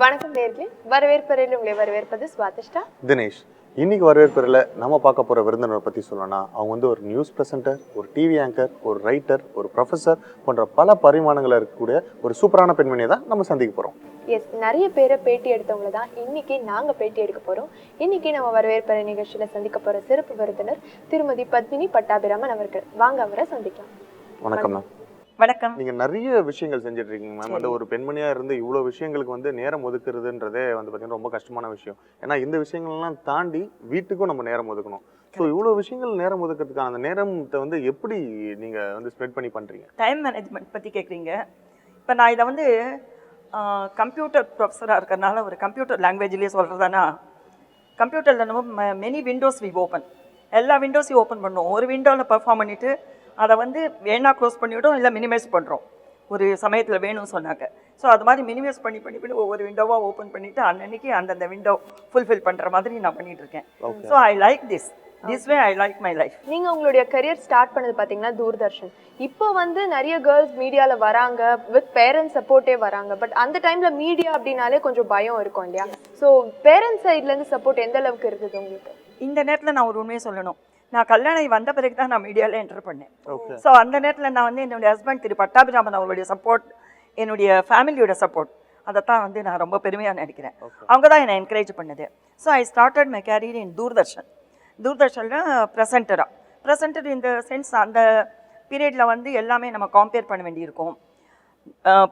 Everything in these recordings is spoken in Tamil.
வணக்கம் நேயர்களே, வரவேற்பறையில் உங்களை வரவேற்பது ஸ்வாதிஷ்டா தினேஷ். இன்னைக்கு வரவேற்பறையில் நம்ம பார்க்க போகிற விருந்தினரை பற்றி சொல்லணும்னா அவங்க வந்து ஒரு நியூஸ் ப்ரெசென்டர், ஒரு டிவி ஆங்கர், ஒரு ரைட்டர், ஒரு ப்ரொஃபஸர் போன்ற பல பரிமாணங்கள் இருக்கக்கூடிய ஒரு சூப்பரான பெண்மணியை தான் நம்ம சந்திக்க போகிறோம். நிறைய பேரை பேட்டி எடுத்தவங்கள தான் இன்னைக்கு நாங்கள் பேட்டி எடுக்க போகிறோம். இன்னைக்கு நம்ம வரவேற்பறை நிகழ்ச்சியில் சந்திக்க போகிற சிறப்பு விருந்தினர் திருமதி பத்மினி பட்டாபிராமன் அவர்கள். வாங்க அவரை சந்திக்கலாம். வணக்கம் மேம். வணக்கம். நீங்க நிறைய விஷயங்கள் செஞ்சுட்டு இருக்கீங்க மேம். வந்து ஒரு பெண்மணியா இருந்து இவ்வளவு விஷயங்களுக்கு வந்து நேரம் ஒதுக்குறதுன்றதே வந்து பாத்தீங்கன்னா ரொம்ப கஷ்டமான விஷயம். ஏன்னா இந்த விஷயங்கள்லாம் தாண்டி வீட்டுக்கும் நம்ம நேரம் ஒதுக்கணும். ஸோ இவ்வளவு விஷயங்கள் நேரம் ஒதுக்கிறதுக்கான அந்த நேரத்தை வந்து எப்படி நீங்க வந்து ஸ்ப்ரெட் பண்ணி பண்றீங்க? டைம் மேனேஜ்மெண்ட் பத்தி கேட்குறீங்க. இப்போ நான் இதை வந்து கம்ப்யூட்டர் ப்ரொஃபஸராக இருக்கிறதுனால ஒரு கம்ப்யூட்டர் லாங்குவேஜ்லேயே சொல்கிறதானா, கம்ப்யூட்டரில் நம்ம மெனி விண்டோஸ் வி ஓப்பன், எல்லா விண்டோஸையும் ஓப்பன் பண்ணுவோம். ஒரு விண்டோவில் பெர்ஃபார்ம் பண்ணிவிட்டு அதை வந்து வேணா க்ளோஸ் பண்ணிவிடும், இல்லை மினிமைஸ் பண்ணுறோம் ஒரு சமயத்தில் வேணும்னு சொன்னாக்க. ஸோ அது மாதிரி மினிமைஸ் பண்ணி ஒவ்வொரு விண்டோவாக ஓப்பன் பண்ணிவிட்டு அன்னன்னைக்கு அந்தந்த விண்டோ ஃபுல்ஃபில் பண்ணுற மாதிரி நான் பண்ணிகிட்டு இருக்கேன். So I like this way I like my life. நீங்க உங்களுடைய கரியர் ஸ்டார்ட் பண்ணது பாத்தீங்கன்னா தூர்தர்ஷன். இப்போ வந்து நிறைய கேர்ள்ஸ் மீடியால வராங்க, வித் பேரண்ட்ஸ் சப்போர்ட்டே வராங்க. பட் அந்த டைம்ல மீடியா அப்படின்னாலே கொஞ்சம் பயம் இருக்கும் இல்லையா? ஸோ பேரண்ட்ஸ் சைட்ல இருந்து சப்போர்ட் எந்த அளவுக்கு இருக்குது உங்களுக்கு? இந்த நேரத்தில் நான் ஒரு உண்மையை சொல்லணும். நான் கல்யாணம் வந்த பிறகு தான் நான் மீடியாவில் என்டர் பண்ணேன். ஸோ அந்த நேரத்தில் நான் வந்து என்னுடைய ஹஸ்பண்ட் திரு பட்டாபிராமன் அவருடைய சப்போர்ட், என்னுடைய ஃபேமிலியோட சப்போர்ட், அதை தான் வந்து நான் ரொம்ப பெருமையாக நினைக்கிறேன். அவங்க தான் என்னை என்கரேஜ் பண்ணது. So I started my career in Doordarshan. தூர்தர்ஷனில் ப்ரெசென்டர் இந்த சென்ஸ் அந்த பீரியடில் வந்து எல்லாமே நம்ம கம்பேர் பண்ண வேண்டியிருக்கும்,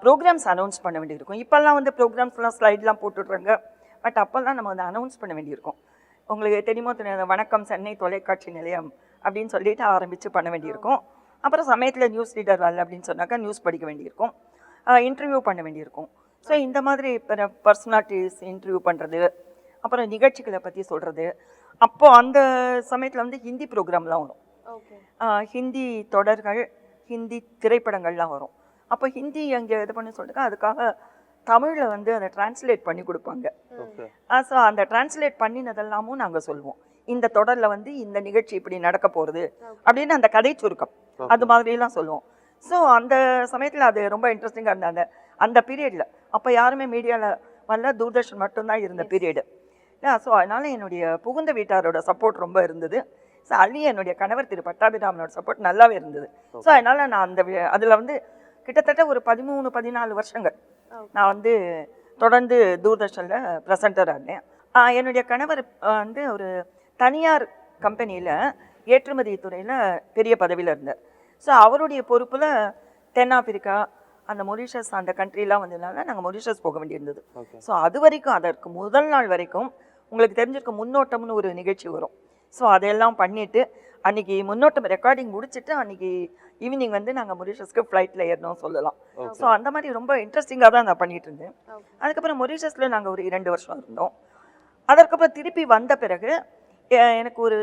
ப்ரோக்ராம்ஸ் அனௌன்ஸ் பண்ண வேண்டியிருக்கும். இப்போல்லாம் வந்து ப்ரோக்ராம்ஸ்லாம் ஸ்லைட்லாம் போட்டுடுறாங்க. பட் அப்போல்லாம் நம்ம வந்து அனௌன்ஸ் பண்ண வேண்டியிருக்கும். உங்களுக்கு தெரியுமோ தெரியாது, வணக்கம் சென்னை தொலைக்காட்சி நிலையம் அப்படின்னு சொல்லிட்டு ஆரம்பித்து பண்ண வேண்டியிருக்கும். அப்புறம் சமயத்தில் நியூஸ் ரீடர் வரல அப்படின்னு சொன்னாக்கா நியூஸ் படிக்க வேண்டியிருக்கும், இன்டர்வியூ பண்ண வேண்டியிருக்கும். ஸோ இந்த மாதிரி இப்போ பர்சனாலிட்டிஸ் இன்டர்வியூ பண்ணுறது, அப்புறம் நிகழ்ச்சிகளை பற்றி சொல்கிறது. அப்போது அந்த சமயத்தில் வந்து ஹிந்தி ப்ரோக்ராம்லாம் வரும், ஹிந்தி தொடர்கள், ஹிந்தி திரைப்படங்கள்லாம் வரும். அப்போ ஹிந்தி அங்கே இது பண்ணி சொல்லிட்டு அதுக்காக தமிழில் வந்து அதை டிரான்ஸ்லேட் பண்ணி கொடுப்பாங்க. ஸோ அந்த டிரான்ஸ்லேட் பண்ணினதெல்லாமும் நாங்கள் சொல்லுவோம். இந்த தொடரில் வந்து இந்த நிகழ்ச்சி இப்படி நடக்க போகிறது அப்படின்னு அந்த கதை சுருக்கம் அது மாதிரிலாம் சொல்லுவோம். ஸோ அந்த சமயத்தில் அது ரொம்ப இன்ட்ரெஸ்டிங்காக இருந்த அந்த பீரியடில். அப்போ யாருமே மீடியாவில் வரல, தூர்தர்ஷன் மட்டும்தான் இருந்த பீரியடு. ஸோ அதனால் என்னுடைய புகுந்த வீட்டாரோட சப்போர்ட் ரொம்ப இருந்தது. ஸோ அள்ளி என்னுடைய கணவர் திரு பட்டாபிராமனோட சப்போர்ட் நல்லாவே இருந்தது. ஸோ அதனால் நான் அந்த அதில் வந்து கிட்டத்தட்ட ஒரு 13-14 வருஷங்கள் நான் வந்து தொடர்ந்து தூர்தர்ஷனில் ப்ரெசென்டராக இருந்தேன். என்னுடைய கணவர் வந்து ஒரு தனியார் கம்பெனியில் ஏற்றுமதி துறையில் பெரிய பதவியில் இருந்தார். ஸோ அவருடைய பொறுப்பில் தென்னாப்பிரிக்கா, அந்த மொரிஷஸ், அந்த கண்ட்ரிலாம் வந்ததுனால நாங்கள் மொரிஷஸ் போக வேண்டியிருந்தது. ஸோ அது வரைக்கும், அதற்கு முதல் நாள் வரைக்கும் உங்களுக்கு தெரிஞ்சிருக்க முன்னோட்டம்னு ஒரு நிகழ்ச்சி வரும். ஸோ அதையெல்லாம் பண்ணிவிட்டு அன்றைக்கி முன்னோட்டம் ரெக்கார்டிங் முடிச்சுட்டு அன்றைக்கி ஈவினிங் வந்து நாங்கள் மொரிஷஸ்க்கு ஃப்ளைட்டில் ஏறணும் சொல்லலாம். ஸோ அந்த மாதிரி ரொம்ப இன்ட்ரெஸ்டிங்காக தான் நான் பண்ணிகிட்டு இருந்தேன். அதுக்கப்புறம் மொரிஷஸில் நாங்கள் ஒரு 2 வருஷம் இருந்தோம். அதற்கப்புறம் திருப்பி வந்த பிறகு எனக்கு ஒரு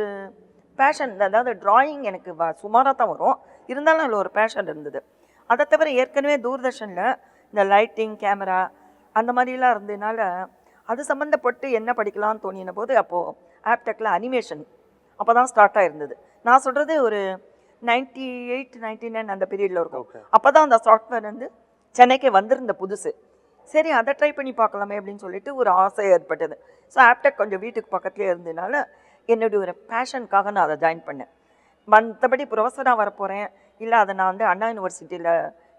பேஷன், அதாவது ட்ராயிங் எனக்கு சுமாராக தான் வரும், இருந்தாலும் அதில் ஒரு பேஷன் இருந்தது. அதை தவிர ஏற்கனவே தூர்தர்ஷனில் இந்த லைட்டிங், கேமரா அந்த மாதிரிலாம் இருந்ததுனால அது சம்மந்தப்பட்டு என்ன படிக்கலாம்னு தோணின போது அப்போது ஆப்டெக்கில் அனிமேஷன் அப்போ தான் ஸ்டார்ட் ஆகிருந்தது. நான் சொல்கிறது ஒரு 98-99 அந்த பீரியடில் இருக்கும். அப்போ தான் அந்த சாஃப்ட்வேர் வந்து சென்னைக்கு வந்திருந்த புதுசு. சரி அதை ட்ரை பண்ணி பார்க்கலாமே அப்படின்னு சொல்லிட்டு ஒரு ஆசை ஏற்பட்டது. ஸோ ஆப்டெக் கொஞ்சம் வீட்டுக்கு பக்கத்துலேயே இருந்ததுனால என்னுடைய ஒரு பேஷனுக்காக நான் அதை ஜாயின் பண்ணேன். மற்றபடி ப்ரொஃபஸராக வரப்போகிறேன், இல்லை அதை நான் வந்து அண்ணா யூனிவர்சிட்டியில்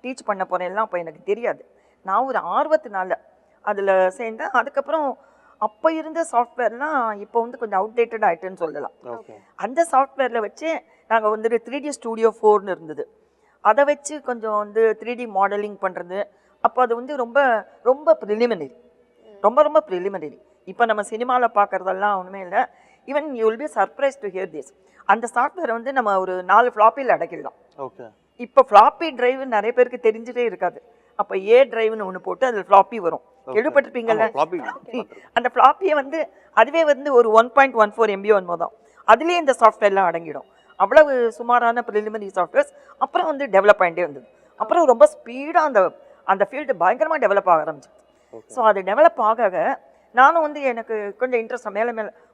டீச் பண்ண போகிறேன்லாம் அப்போ எனக்கு தெரியாது. நான் ஒரு ஆர்வத்தினால அதில் சேர்ந்தேன். அதுக்கப்புறம் அப்போ இருந்த சாஃப்ட்வேர்லாம் இப்போ வந்து கொஞ்சம் அவுடேட்டட் ஆகிட்டுன்னு சொல்லலாம். அந்த சாஃப்ட்வேரில் வச்சு நாங்கள் வந்து 3D ஸ்டூடியோ 4ன்னு இருந்தது, அதை வச்சு கொஞ்சம் வந்து 3D மாடலிங் பண்ணுறது. அப்போ அது வந்து ரொம்ப ரொம்ப ப்ரிலிமினரி, ரொம்ப ப்ரிலிமினரி. இப்போ நம்ம சினிமாவில் பார்க்குறதெல்லாம் ஒன்றுமே இல்லை. Even you will be surprise to hear this. அந்த சாஃப்ட்வேர் வந்து நம்ம ஒரு 4 ஃப்ளாப்பியில் அடக்கிடலாம். இப்போ ஃப்ளாப்பி டிரைவ் நிறைய பேருக்கு தெரிஞ்சிட்டே இருக்காது. அப்போ ஏ டிரைவ்னு ஒன்று போட்டு அதில் ஃப்ளாப்பி வரும், கேள்விப்பட்டிருப்பீங்கல்ல? அந்த ஃப்ளாப்பியை வந்து அதுவே வந்து ஒரு 1.14 MB தான், அதுலேயே இந்த சாஃப்ட்வேர்லாம் அடங்கிடும். அவ்வளவு சுமாரான ப்ரிலிமினரி சாஃப்ட்வேர்ஸ். அப்புறம் வந்து டெவலப் ஆகிட்டே வந்தது. அப்புறம் ரொம்ப ஸ்பீடாக அந்த ஃபீல்டு பயங்கரமாக டெவலப் ஆக ஆரம்பிச்சு. ஸோ அது டெவலப் ஆக நானும் வந்து எனக்கு கொஞ்சம் இன்ட்ரெஸ்ட் மேலே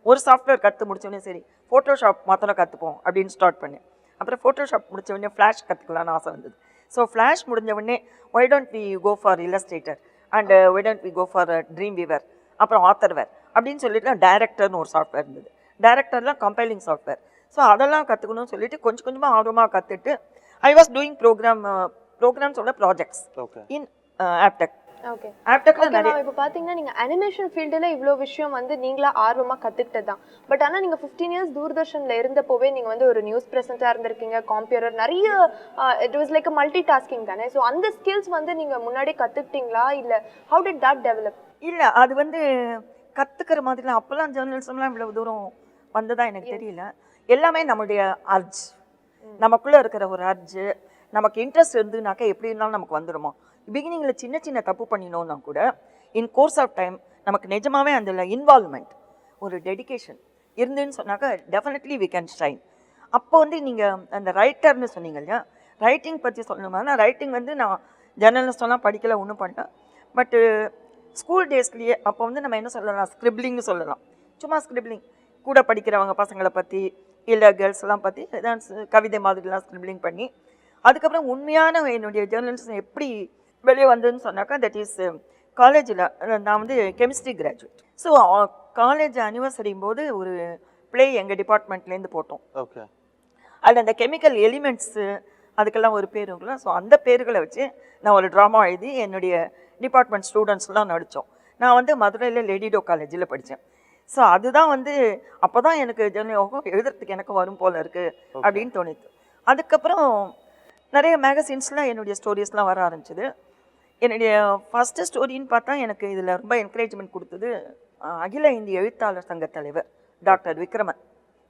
ஒரு சாஃப்ட்வேர் கற்று முடிச்சோடனே சரி ஃபோட்டோஷாப் மாத்திரம் கற்றுப்போம் அப்படின்னு ஸ்டார்ட் பண்ணேன். அப்புறம் ஃபோட்டோஷாப் முடிச்ச உடனே ஃப்ளாஷ் கற்றுக்கலான்னு ஆசை வந்தது. ஸோ ஃப்ளாஷ் முடிஞ்ச உடனே why don't we go for Illustrator and then we go for Dreamweaver, அப்புறம் ஆத்தர்வேர் அப்படின்னு சொல்லிட்டு டைரக்டர்னு ஒரு சாஃப்ட்வேர் இருந்தது. டைரக்டர்லாம் கம்பைலிங் சாஃப்ட்வேர். ஸோ அதெல்லாம் கற்றுக்கணும்னு சொல்லிட்டு கொஞ்சம் கொஞ்சமாக ஆர்வமாக கற்றுட்டு ஐ வாஸ் டூயிங் ப்ரோக்ராம்ஸோட ப்ராஜெக்ட்ஸ் இன் ஆப்டெக். ஓகே. ஆப்டெக்ல நிறைய இப்போ பார்த்தீங்கன்னா நீங்கள் அனிமேஷன் ஃபீல்டில் இவ்வளோ விஷயம் வந்து நீங்களா ஆர்வமாக கற்றுக்கிட்டது தான். பட் ஆனால் நீங்கள் 15 இயர்ஸ் தூர்தர்ஷனில் இருந்தப்போவே நீங்கள் வந்து ஒரு நியூஸ் ப்ரெசென்ட்டாக இருந்திருக்கீங்க, காம்பியூட்டர் நிறைய it was like multi tasking தானே. ஸோ அந்த ஸ்கில்ஸ் வந்து நீங்கள் முன்னாடி கற்றுக்கிட்டீங்களா இல்லை ஹவு டிட் தட் டெவலப்? இல்லை, அது வந்து கற்றுக்கிற மாதிரிலாம் அப்போல்லாம் ஜேர்னலிசம்லாம் இவ்வளவு தூரம் வந்ததா எனக்கு தெரியல. எல்லாமே நம்மளுடைய அர்ஜ், நமக்குள்ளே இருக்கிற ஒரு அர்ஜு, நமக்கு இன்ட்ரெஸ்ட் இருந்துனாக்கா எப்படி இருந்தாலும் நமக்கு வந்துடுமா. பிகினிங்கில் சின்ன சின்ன தப்பு பண்ணினோன்னா கூட இன் கோர்ஸ் ஆஃப் டைம் நமக்கு நிஜமாகவே அதில் இன்வால்வ்மெண்ட், ஒரு டெடிக்கேஷன் இருந்துன்னு சொன்னாக்கா டெஃபினெட்லி வி கேன் ஷைன். அப்போ வந்து நீங்கள் அந்த ரைட்டர்னு சொன்னீங்க இல்லையா, ரைட்டிங் பற்றி சொல்லணுமா? ரைட்டிங் வந்து நான் ஜேர்னலிஸ்டெல்லாம் படிக்கல, ஒன்றும் பண்ணேன். பட்டு ஸ்கூல் டேஸ்லேயே அப்போ வந்து நம்ம என்ன சொல்லலாம், ஸ்கிரிப்லிங்னு சொல்லலாம். சும்மா ஸ்கிரிப்லிங், கூட படிக்கிறவங்க பசங்களை பற்றி இல்லை கேர்ள்ஸ்லாம் பற்றி கவிதை மாதிரிலாம் ஸ்கிரிப்லிங் பண்ணி, அதுக்கப்புறம் உண்மையான என்னுடைய ஜேர்னலிசம் எப்படி வெளியே வந்ததுன்னு சொன்னாக்கா தட் இஸ் காலேஜில். நான் வந்து கெமிஸ்ட்ரி கிராஜுவேட். ஸோ காலேஜ் அனிவர்சரியும் போது ஒரு ப்ளே எங்கள் டிபார்ட்மெண்ட்லேருந்து போட்டோம். ஓகே. அதில் அந்த கெமிக்கல் எலிமெண்ட்ஸு அதுக்கெல்லாம் ஒரு பேர் இருக்குல்ல. ஸோ அந்த பேர்களை வச்சு நான் ஒரு ட்ராமா எழுதி என்னுடைய டிபார்ட்மெண்ட் ஸ்டூடெண்ட்ஸ்லாம் நடித்தோம். நான் வந்து மதுரையில் லேடிடோ காலேஜில் படித்தேன். ஸோ அதுதான் வந்து அப்போ தான் எனக்கு எழுதுறதுக்கு எனக்கு வரும் போல் இருக்குது அப்படின்னு தோணிது. அதுக்கப்புறம் நிறைய மேகசின்ஸில் என்னுடைய ஸ்டோரிஸ்லாம் வர ஆரம்பிச்சிது. என்னுடைய ஃபஸ்ட்டு ஸ்டோரின்னு பார்த்தா எனக்கு இதில் ரொம்ப என்கரேஜ்மெண்ட் கொடுத்தது அகில இந்திய எழுத்தாளர் சங்க தலைவர் டாக்டர் விக்ரமன்.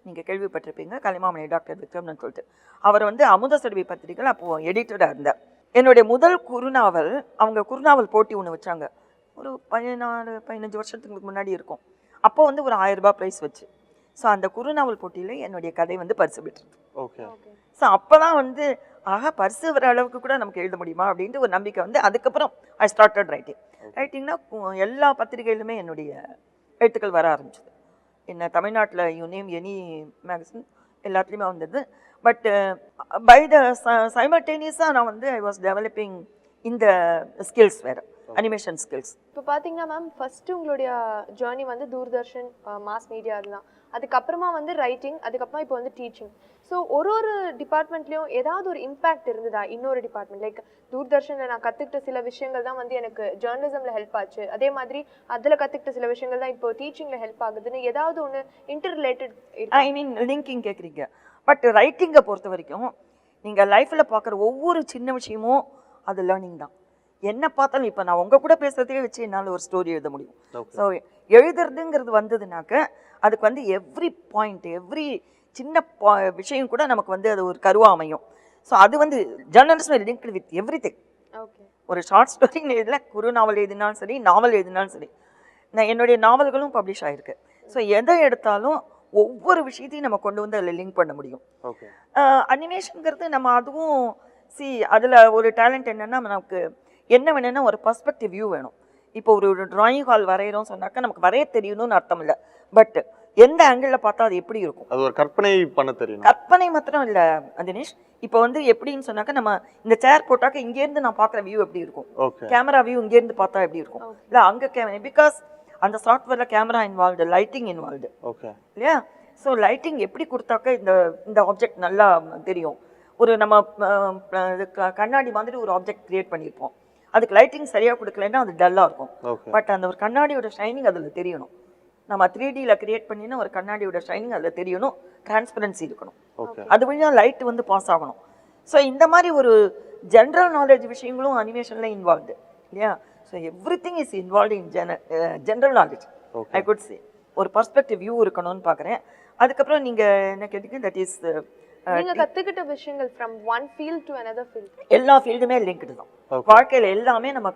நீங்கள் கேள்விப்பட்டிருப்பீங்க, கலைமாமணி டாக்டர் விக்ரமன் சொல்லிட்டு. அவர் வந்து அமுத சுரபி பத்திரிகையில் அப்போது எடிட்டராக இருந்தார். என்னுடைய முதல் குறுநாவல், அவங்க குறுநாவல் போட்டி ஒன்று வச்சாங்க, ஒரு 14-15 வருஷத்துக்கு முன்னாடி இருக்கும். அப்போ வந்து ஒரு 1000 ரூபாய் ப்ரைஸ் வச்சு. ஸோ அந்த குறுநாவல் போட்டியில் என்னுடைய கதை வந்து பரிசு பெற்றது. ஓகே. ஸோ அப்போ தான் வந்து ஆகா பரிசு வர அளவுக்கு கூட நமக்கு எழுத முடியுமா அப்படின்ட்டு ஒரு நம்பிக்கை வந்து அதுக்கப்புறம் ஐ ஸ்டார்டட் ரைட்டிங். ரைட்டிங்னா எல்லா பத்திரிகையிலுமே என்னுடைய எழுத்துக்கள் வர ஆரம்பிச்சது. என்ன தமிழ்நாட்டில் யூ நேம் எனி மேகசின் எல்லாத்துலேயுமே வந்தது. பட் பை த சைமல்டேனியஸாக நான் வந்து ஐ வாஸ் டெவலப்பிங் இந்த ஸ்கில்ஸ் வேறு, அனிமேஷன் ஸ்கில்ஸ். இப்போ பார்த்தீங்கன்னா மேம், ஃபஸ்ட்டு உங்களுடைய ஜேர்னி வந்து தூர்தர்ஷன் மாஸ் மீடியா தான். அதுக்கப்புறமா வந்து ரைட்டிங், அதுக்கப்புறமா இப்போ வந்து டீச்சிங். ஸோ ஒரு டிபார்ட்மெண்ட்லேயும் ஏதாவது ஒரு இம்பேக்ட் இருந்ததா? இன்னொரு டிபார்ட்மெண்ட் லைக் தூர்தர்ஷனில் நான் கற்றுக்கிட்ட சில விஷயங்கள் தான் வந்து எனக்கு ஜேர்னலிசமில் ஹெல்ப் ஆச்சு, அதே மாதிரி அதில் கற்றுக்கிட்ட சில விஷயங்கள் தான் இப்போ டீச்சிங்கில் ஹெல்ப் ஆகுதுன்னு ஏதாவது ஒன்று இன்டர் ரிலேட்டட்? ஐ மீன் லிங்கிங் கேட்குறீங்க. பட் ரைட்டிங்கை பொறுத்த வரைக்கும் நீங்கள் லைஃப்பில் பார்க்குற ஒவ்வொரு சின்ன விஷயமும் அது லேர்னிங் தான். என்ன பார்த்தாலும் இப்போ நான் உங்கள் கூட பேசுகிறதே வச்சு என்னால் ஒரு ஸ்டோரி எழுத முடியும். ஸோ எழுதுறதுங்கிறது வந்ததுனாக்க அதுக்கு வந்து எவ்ரி பாயிண்ட், எவ்ரி சின்ன விஷயம் கூட நமக்கு வந்து அது ஒரு கருவாக அமையும். ஸோ அது வந்து journalism linked with every thing. Okay. ஒரு ஷார்ட் ஸ்டோரி எழுதல, குறு நாவல் எழுதினாலும் சரி, நாவல் எழுதினாலும் சரி. நான் என்னுடைய நாவல்களும் பப்ளிஷ் ஆகிருக்கு. ஸோ எதை எடுத்தாலும் ஒவ்வொரு விஷயத்தையும் நம்ம கொண்டு வந்து அதில் லிங்க் பண்ண முடியும். ஓகே. அனிமேஷனுங்கிறது நம்ம அதுவும் அதில் ஒரு டேலண்ட் என்னென்னா நமக்கு என்ன வேணும்னா ஒரு பர்ஸ்பெக்டிவ் வியூ வேணும். இப்போ ஒரு டிராயிங் ஹால் வரைகிறோம் சொன்னாக்கா நமக்கு வரைய தெரியணும்னு அர்த்தம் இல்லை, பட் எந்த ஆங்கிளில் பார்த்தா அது எப்படி இருக்கும், அது ஒரு கற்பனை பண்ண தெரியும். கற்பனை மாத்திரம் இல்லை தினேஷ். இப்போ வந்து எப்படின்னு சொன்னாக்கா நம்ம இந்த சேர் போட்டாக்க இங்கேருந்து நான் பார்க்குற வியூ எப்படி இருக்கும், கேமரா வியூ இங்கேருந்து பார்த்தா எப்படி இருக்கும், இல்லை அங்கே பிகாஸ் அந்த சாஃப்ட்வேரில் கேமரா இன்வால்வ்டு, லைட்டிங் இன்வால்வ்டு இல்லையா. ஸோ லைட்டிங் எப்படி கொடுத்தாக்க இந்த ஆப்ஜெக்ட் நல்லா தெரியும். ஒரு நம்ம கண்ணாடி மாதிரி ஒரு ஆப்ஜெக்ட் கிரியேட் பண்ணியிருப்போம், அதுக்கு லைட்டிங் சரியாக கொடுக்கலன்னா அது டல்லாக இருக்கும். பட் அந்த ஒரு கண்ணாடியோட ஷைனிங் அதில் தெரியணும். நம்ம 3Dயில் கிரியேட் பண்ணினா ஒரு கண்ணாடியோட ஷைனிங் அதில் தெரியணும், டிரான்ஸ்பரன்சி இருக்கணும், அது வழியாக லைட் வந்து பாஸ் ஆகணும். ஸோ இந்த மாதிரி ஒரு ஜென்ரல் நாலேஜ் விஷயங்களும் அனிமேஷனில் இன்வால்வ்டு இல்லையா. So every thing is involve in general knowledge. I could சே ஒரு பர்ஸ்பெக்டிவ் வியூ இருக்கணும்னு பார்க்குறேன். அதுக்கப்புறம் நீங்கள் என்ன கேட்டீங்க, தட் இஸ் நீங்க கத்துக்கிட்ட விஷயங்கள் from one field to another field. எல்லா ஃபீல்டுமே லிங்க்டு தான். வாழ்க்கையில் எல்லாமே நம்ம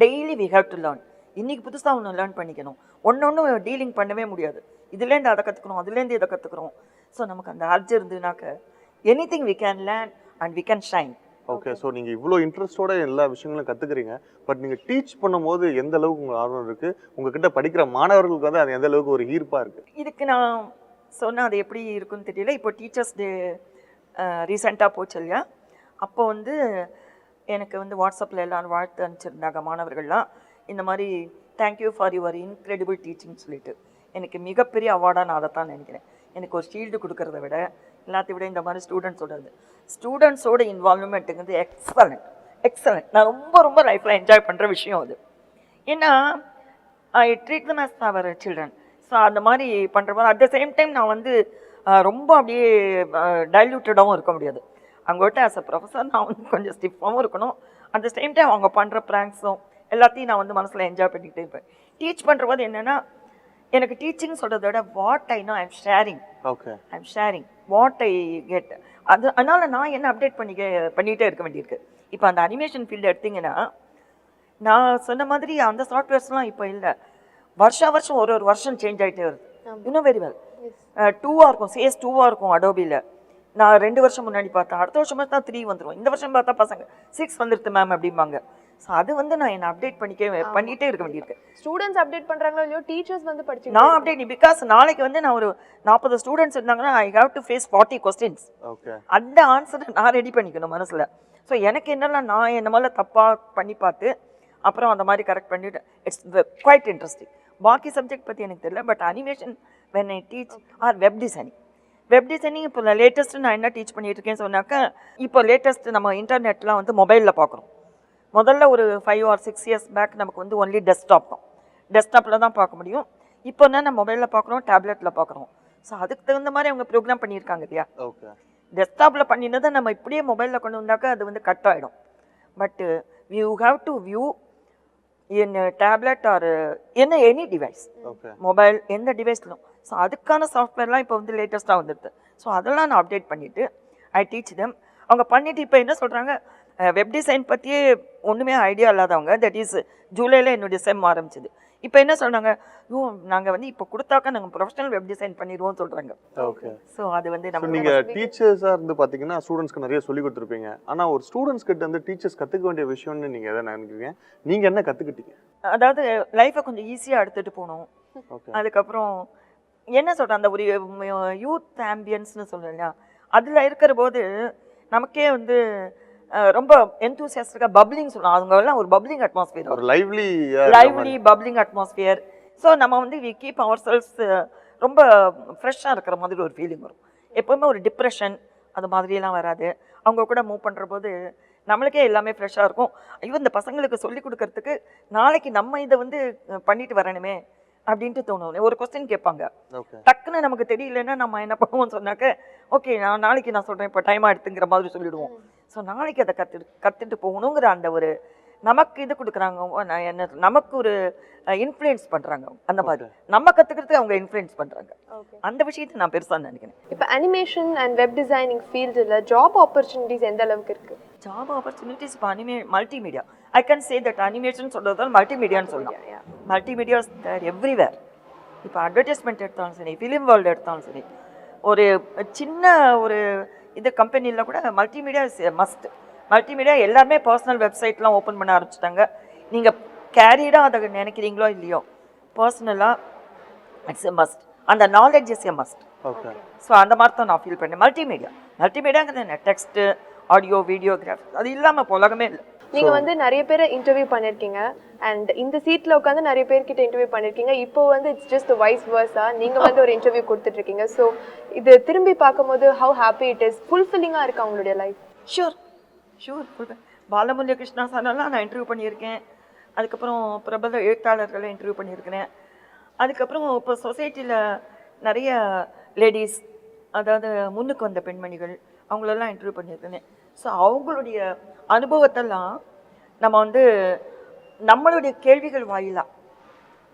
daily we have to learn. இன்னைக்கு புதுசாக ஒன்று லேர்ன் பண்ணிக்கணும். ஒன்று டீலிங் பண்ணவே முடியாது. இதுலேருந்து அதை கற்றுக்கணும், அதுலேருந்து இதை கற்றுக்குறோம். ஸோ நமக்கு அந்த அர்ஜ் இருந்துனாக்க anything we can learn and we can shine. Okay. So நீங்கள் இவ்வளோ இன்ட்ரெஸ்டோட எல்லா விஷயங்களும் கற்றுக்குறீங்க. பட் நீங்கள் டீச் பண்ணும்போது எந்த அளவுக்கு உங்களுக்கு ஆர்வம் இருக்குது, உங்ககிட்ட படிக்கிற மாணவர்களுக்கு வந்து அது எந்த அளவுக்கு ஒரு ஈர்ப்பாக இருக்குது? இதுக்கு நான் சொன்னால் அது எப்படி இருக்குன்னு தெரியல. இப்போ டீச்சர்ஸ் டே ரீசெண்டாக போச்சு இல்லையா, அப்போ வந்து எனக்கு வந்து வாட்ஸ்அப்பில் எல்லாரும் வாழ்த்து அனுப்பிச்சிருந்தாங்க மாணவர்கள்லாம். இந்த மாதிரி thank you for your incredible teaching சொல்லிட்டு எனக்கு மிகப்பெரிய அவார்டாக நான் அதை தான் நினைக்கிறேன். எனக்கு ஒரு ஷீல்டு கொடுக்கறத விட எல்லாத்தையும் விட இந்த மாதிரி ஸ்டூடெண்ட்ஸோட இன்வால்வ்மெண்ட்டுங்கிறது எக்ஸலண்ட். நான் ரொம்ப லைஃப்பில் என்ஜாய் பண்ணுற விஷயம் அது. ஏன்னா I treat them as our children. So அந்த மாதிரி பண்ணுறப்போ அட் த சேம் டைம் நான் வந்து ரொம்ப அப்படியே டைல்யூட்டடாகவும் இருக்க முடியாது. அவங்ககிட்ட ஆஸ் அ ப்ரொஃபஸர் நான் வந்து கொஞ்சம் ஸ்டிஃபாகவும் இருக்கணும். அட் த சேம் டைம் அவங்க பண்ணுற ப்ராங்க்ஸும் எல்லாத்தையும் நான் வந்து மனசில் என்ஜாய் பண்ணிக்கிட்டே இருப்பேன். டீச் பண்ணுறபோது என்னென்னா எனக்கு டீச்சிங் சொல்கிறத விட what I know I am sharing what I get. அதனால நான் என்ன அப்டேட் பண்ணிகிட்டே இருக்க வேண்டியிருக்கு. இப்போ அந்த அனிமேஷன் ஃபீல்டு எடுத்திங்கன்னா நான் சொன்ன மாதிரி அந்த சாஃப்ட்வேர்ஸ்லாம் இப்போ இல்லை. வருஷம் ஒரு வருஷம் சேஞ்ச் ஆகிட்டே வருது. இன்னும் வெரி வெல் 2ஆக இருக்கும், CS 2ஆக இருக்கும் அடோபியில். நான் 2 வருஷம் முன்னாடி பார்த்தேன், அடுத்த வருஷம் தான் 3 வந்துடும், இந்த வருஷம் பார்த்தா பசங்க 6 வந்துடுது மேம் அப்படிம்பாங்க. ஸோ அது வந்து நான் என்ன அப்டேட் பண்ணிகிட்டே இருக்க வேண்டியிருக்கு. ஸ்டூடெண்ட்ஸ் அப்டேட் பண்றாங்களோ இல்லையோ டீச்சர்ஸ் வந்து படிச்சு நான் அப்டேட் பிகாஸ் நாளைக்கு வந்து நான் ஒரு 40 ஸ்டூடெண்ட்ஸ் இருந்தாங்கன்னா I have to face 40 questions. அந்த ஆன்சரை நான் ரெடி பண்ணிக்கணும் மனசில். ஸோ எனக்கு என்னெல்லாம் நான் என்ன மாதிரி தப்பாக பண்ணி பார்த்து அப்புறம் அந்த மாதிரி கரெக்ட் பண்ணிவிட்டு இட்ஸ் குவைட் இன்ட்ரெஸ்டிங். பாக்கி சப்ஜெக்ட் பற்றி எனக்கு தெரியல. But animation when I teach R web designing இப்போ லேட்டஸ்ட்டு நான் என்ன டீச் பண்ணிட்டு இருக்கேன்னு சொன்னாக்கா இப்போ லேட்டஸ்ட் நம்ம இன்டர்நெட்லாம் வந்து மொபைலில் பார்க்குறோம். முதல்ல ஒரு 5 or 6 years பேக் நமக்கு வந்து ஒன்லி டெஸ்க்டாப்பில் தான் பார்க்க முடியும். இப்போ என்ன மொபைலில் பார்க்குறோம், டேப்லெட்டில் பார்க்குறோம். ஸோ அதுக்கு தகுந்த மாதிரி அவங்க ப்ரோக்ராம் பண்ணியிருக்காங்க இல்லையா. டெஸ்க்டாப்பில் பண்ணினதை நம்ம இப்படியே மொபைலில் கொண்டு வந்தாக்கா அது வந்து கட் ஆகிடும். பட்டு you have to view in tablet or any device, mobile எந்த டிவைஸ்லும். ஸோ அதுக்கான சாஃப்ட்வேர்லாம் இப்போ வந்து லேட்டஸ்ட்டாக வந்துடுது. ஸோ அதெல்லாம் நான் அப்டேட் பண்ணிவிட்டு ஐ டீச் தெம். அவங்க பண்ணிவிட்டு இப்போ என்ன சொல்கிறாங்க, வெப் டிசைன் பற்றியே ஒன்றுமே ஐடியா இல்லாதவங்க, தட் இஸ் ஜூலையில் என்னுடைய செம் ஆரம்பிச்சிது. இப்போ என்ன சொல்கிறாங்க, நாங்கள் வந்து இப்போ கொடுத்தாக்கா நாங்கள் ப்ரொஃபஷனல் வெப் டிசைன் பண்ணிடுவோம்னு சொல்கிறாங்க. ஓகே. ஸோ அது வந்து நம்ம நீங்கள் டீச்சர்ஸாக இருந்து பார்த்தீங்கன்னா ஸ்டூடெண்ட்ஸ்க்கு நிறைய சொல்லி கொடுத்துருப்பீங்க. ஆனால் ஒரு ஸ்டூடெண்ட்ஸ் கிட்ட வந்து டீச்சர்ஸ் கற்றுக்க வேண்டிய விஷயம்னு நீங்கள் எதை நினைக்கிறீங்க? நீங்கள் என்ன கற்றுக்கிட்டீங்க? அதாவது லைஃப்பை கொஞ்சம் ஈஸியாக எடுத்துகிட்டு போகணும். அதுக்கப்புறம் என்ன சொல்கிறேன், அந்த ஒரு யூத் ஆம்பியன்ஸ்னு சொல்லுங்க, அதில் இருக்கிற போது நமக்கே வந்து ரொம்ப என்தூசியாஸ்டிக்காக பப்ளிங் சொல்லலாம். அவங்க எல்லாம் ஒரு பப்ளிங் அட்மாஸ்பியர், ஒரு லைவ்லி பப்ளிங் அட்மாஸ்பியர். ஸோ நம்ம வந்து வி கீப் அவர் செல்ஸ் ரொம்ப ஃப்ரெஷ்ஷாக இருக்கிற மாதிரி ஒரு ஃபீலிங் வரும். எப்போவுமே ஒரு டிப்ரெஷன் அது மாதிரியெல்லாம் வராது. அவங்க கூட மூவ் பண்ணுற போது நம்மளுக்கே எல்லாமே ஃப்ரெஷ்ஷாக இருக்கும். ஐயோ இந்த பசங்களுக்கு சொல்லிக் கொடுக்கறதுக்கு நாளைக்கு நம்ம இதை வந்து பண்ணிட்டு வரணுமே அப்படின்ட்டு தோணும். ஒரு கொஸ்டின் கேட்பாங்க, டக்குன்னு நமக்கு தெரியலன்னா நம்ம என்ன பண்ணுவோம்னு சொன்னாக்க ஓகே நாளைக்கு நான் சொல்கிறேன், இப்போ டைமாக எடுத்துங்கிற மாதிரி சொல்லிடுவோம். ஸோ நாளைக்கு அதை கற்றுட்டு போகணுங்கிற அந்த ஒரு நமக்கு இது கொடுக்குறாங்க, என்ன நமக்கு ஒரு இன்ஃப்ளூயன்ஸ் பண்ணுறாங்க. அந்த மாதிரி நம்ம கற்றுக்கிறதுக்கு அவங்க இன்ஃப்ளூயன்ஸ் பண்ணுறாங்க. அந்த விஷயத்தை நான் பெருசாக நினைக்கிறேன். இப்போ அனிமேஷன் அண்ட் வெப் டிசைனிங் ஃபீல்டில் ஜாப் ஆப்பர்ச்சுனிட்டிஸ் எந்த அளவுக்கு இருக்குது? ஜாப் ஆப்பர்ச்சுனிட்டிஸ் இப்போ multimedia, I can say that animation சொல்கிறதால மல்டிமீடியான்னு சொல்லலாம். Multimedias there everywhere. இப்போ அட்வர்டைஸ்மெண்ட் எடுத்தாலும் சரி, ஃபிலிம் வேர்ல்டு எடுத்தாலும் சரி, ஒரு சின்ன ஒரு இது கம்பெனியில் கூட மல்டிமீடியா இஸ் மஸ்ட். மல்டிமீடியா எல்லாருமே பர்சனல் வெப்சைட்லாம் ஓப்பன் பண்ண ஆரம்பிச்சிட்டாங்க. நீங்கள் கேரிடாக அதை நினைக்கிறீங்களோ இல்லையோ, பர்சனலாக இட்ஸ் எ மஸ்ட். அந்த knowledge is a must. So அந்த மாதிரி தான் நான் ஃபீல் பண்ணேன். மல்டிமீடியாங்கிறது என்ன, டெக்ஸ்ட்டு, ஆடியோ, வீடியோகிராஃபி, அது இல்லாமல் உலகமே இல்லை. நீங்க வந்து நிறைய பேரை இன்டர்வியூ பண்ணிருக்கீங்க அண்ட் இந்த சீட்ல உட்காந்து நிறைய பேர்கிட்ட இன்டர்வியூ பண்ணிருக்கீங்க. இப்போ வந்து இட்ஸ் ஜஸ்ட் வைஸ் வர்ஸா நீங்க வந்து ஒரு இன்டர்வியூ கொடுத்துட்டு இருக்கீங்க. ஸோ இது திரும்பி பார்க்கும்போது ஹவு ஹாப்பி இட் இஸ், ஃபுல்ஃபில்லிங்கா இருக்கு அவங்களுடைய லைஃப்? ஷூர் பாலமுரளி கிருஷ்ணா சாரெல்லாம் நான் இன்டர்வியூ பண்ணியிருக்கேன். அதுக்கப்புறம் பிரபல எழுத்தாளர்களை இன்டர்வியூ பண்ணியிருக்கிறேன். அதுக்கப்புறம் இப்போ சொசைட்டியில் நிறைய லேடிஸ், அதாவது முன்னுக்கு வந்த பெண்மணிகள், அவங்களெல்லாம் இன்டர்வியூ பண்ணியிருக்கேன். ஸோ அவங்களுடைய அனுபவத்தெல்லாம் நம்ம வந்து நம்மளுடைய கேள்விகள் வாயிலாக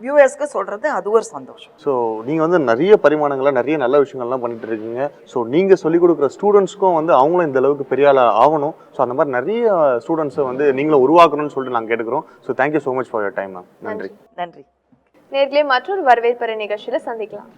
வியூவர்ஸ்க்கு சொல்கிறது அது ஒரு சந்தோஷம். ஸோ நீங்கள் வந்து நிறைய பரிமாணங்களை நிறைய நல்ல விஷயங்கள்லாம் பண்ணிட்டு இருக்கீங்க. ஸோ நீங்கள் சொல்லிக் கொடுக்குற ஸ்டூடெண்ட்ஸ்க்கும் வந்து அவங்களும் இந்த அளவுக்கு பெரிய ஆள் ஆகணும். ஸோ அந்த மாதிரி நிறைய ஸ்டூடெண்ட்ஸை வந்து நீங்களும் உருவாக்கணும்னு சொல்லிட்டு நாங்கள் கேட்டுக்கிறோம். So thank you so much for your time ma'am. நன்றி. நன்றி. நேர்களே மற்றொரு வரவேற்பறை நிகழ்ச்சியில் சந்திக்கலாம்.